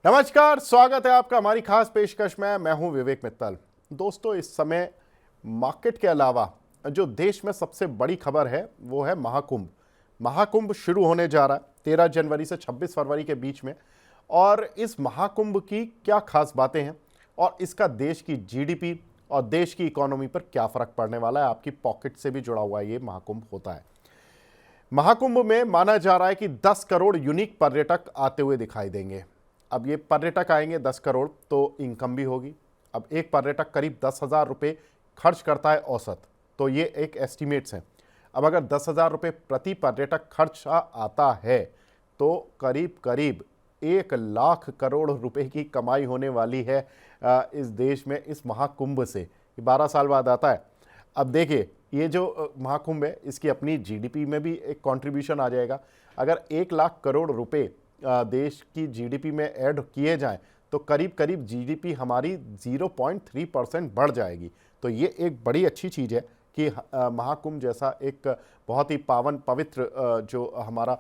नमस्कार, स्वागत है आपका हमारी खास पेशकश में। मैं हूं विवेक मित्तल। दोस्तों, इस समय मार्केट के अलावा जो देश में सबसे बड़ी खबर है वो है महाकुंभ। महाकुंभ शुरू होने जा रहा है 13 जनवरी से 26 फरवरी के बीच में। और इस महाकुंभ की क्या खास बातें हैं और इसका देश की जीडीपी और देश की इकोनॉमी पर क्या फर्क पड़ने वाला है, आपकी पॉकेट से भी जुड़ा हुआ ये महाकुंभ होता है। महाकुंभ में माना जा रहा है कि 10 करोड़ यूनिक पर्यटक आते हुए दिखाई देंगे। अब ये पर्यटक आएंगे 10 करोड़ तो इनकम भी होगी। अब एक पर्यटक करीब 10,000 रुपये खर्च करता है औसत, तो ये एक एस्टिमेट्स हैं। अब अगर 10,000 रुपये प्रति पर्यटक खर्चा आता है तो करीब करीब 1 लाख करोड़ रुपए की कमाई होने वाली है इस देश में इस महाकुंभ से। ये 12 साल बाद आता है। अब देखिए, ये जो महाकुंभ है इसकी अपनी जीडीपी में भी एक कंट्रीब्यूशन आ जाएगा। अगर 1 लाख करोड़ रुपए देश की जीडीपी में ऐड किए जाएं तो करीब करीब जीडीपी हमारी 0.3% बढ़ जाएगी। तो ये एक बड़ी अच्छी चीज़ है कि महाकुंभ जैसा एक बहुत ही पावन पवित्र जो हमारा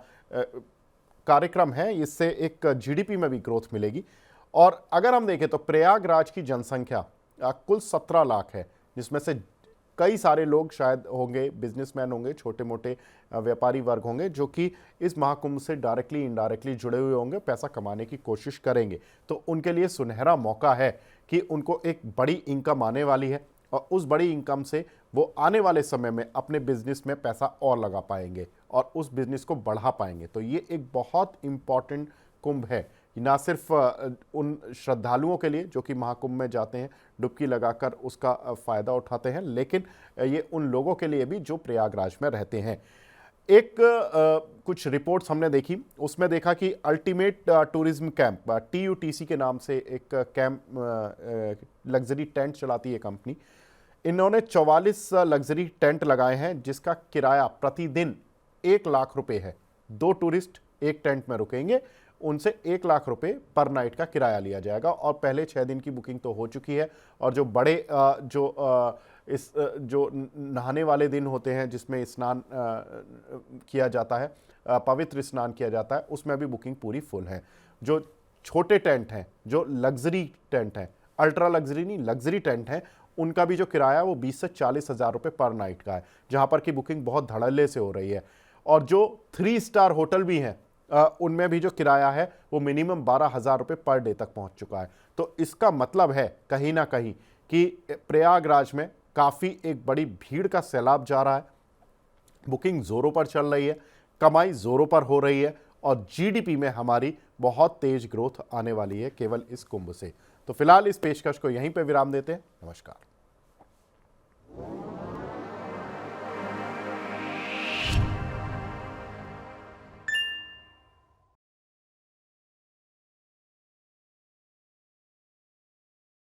कार्यक्रम है, इससे एक जीडीपी में भी ग्रोथ मिलेगी। और अगर हम देखें तो प्रयागराज की जनसंख्या कुल 17 लाख है, जिसमें से कई सारे लोग शायद होंगे, बिजनेसमैन होंगे, छोटे मोटे व्यापारी वर्ग होंगे जो कि इस महाकुंभ से डायरेक्टली इनडायरेक्टली जुड़े हुए होंगे, पैसा कमाने की कोशिश करेंगे। तो उनके लिए सुनहरा मौका है कि उनको एक बड़ी इनकम आने वाली है और उस बड़ी इनकम से वो आने वाले समय में अपने बिजनेस में पैसा और लगा पाएंगे और उस बिजनेस को बढ़ा पाएंगे। तो ये एक बहुत इम्पॉर्टेंट कुंभ है, ना सिर्फ उन श्रद्धालुओं के लिए जो कि महाकुंभ में जाते हैं, डुबकी लगाकर उसका फ़ायदा उठाते हैं, लेकिन ये उन लोगों के लिए भी जो प्रयागराज में रहते हैं। एक कुछ रिपोर्ट्स हमने देखी, उसमें देखा कि अल्टीमेट टूरिज्म कैंप TUTC के नाम से एक कैंप लग्जरी टेंट चलाती है कंपनी। इन्होंने 44 लग्जरी टेंट लगाए हैं जिसका किराया प्रतिदिन 1 लाख रुपए है। 2 टूरिस्ट एक टेंट में रुकेंगे, उनसे 1 लाख रुपए पर नाइट का किराया लिया जाएगा। और पहले 6 दिन की बुकिंग तो हो चुकी है। और जो बड़े जो नहाने वाले दिन होते हैं जिसमें स्नान किया जाता है, पवित्र स्नान किया जाता है, उसमें भी बुकिंग पूरी फुल है। जो छोटे टेंट हैं, जो लग्जरी टेंट हैं, अल्ट्रा लग्जरी नहीं, लग्जरी टेंट हैं, उनका भी जो किराया है वो 20 से 40 हज़ार रुपये पर नाइट का है, जहाँ पर की बुकिंग बहुत धड़ल्ले से हो रही है। और जो 3 स्टार होटल भी हैं उनमें भी जो किराया है वो मिनिमम 12,000 रुपये पर डे तक पहुंच चुका है। तो इसका मतलब है कहीं ना कहीं कि प्रयागराज में काफ़ी एक बड़ी भीड़ का सैलाब जा रहा है, बुकिंग ज़ोरों पर चल रही है, कमाई ज़ोरों पर हो रही है और जीडीपी में हमारी बहुत तेज ग्रोथ आने वाली है केवल इस कुंभ से। तो फिलहाल इस पेशकश को यहीं पर विराम देते हैं। नमस्कार।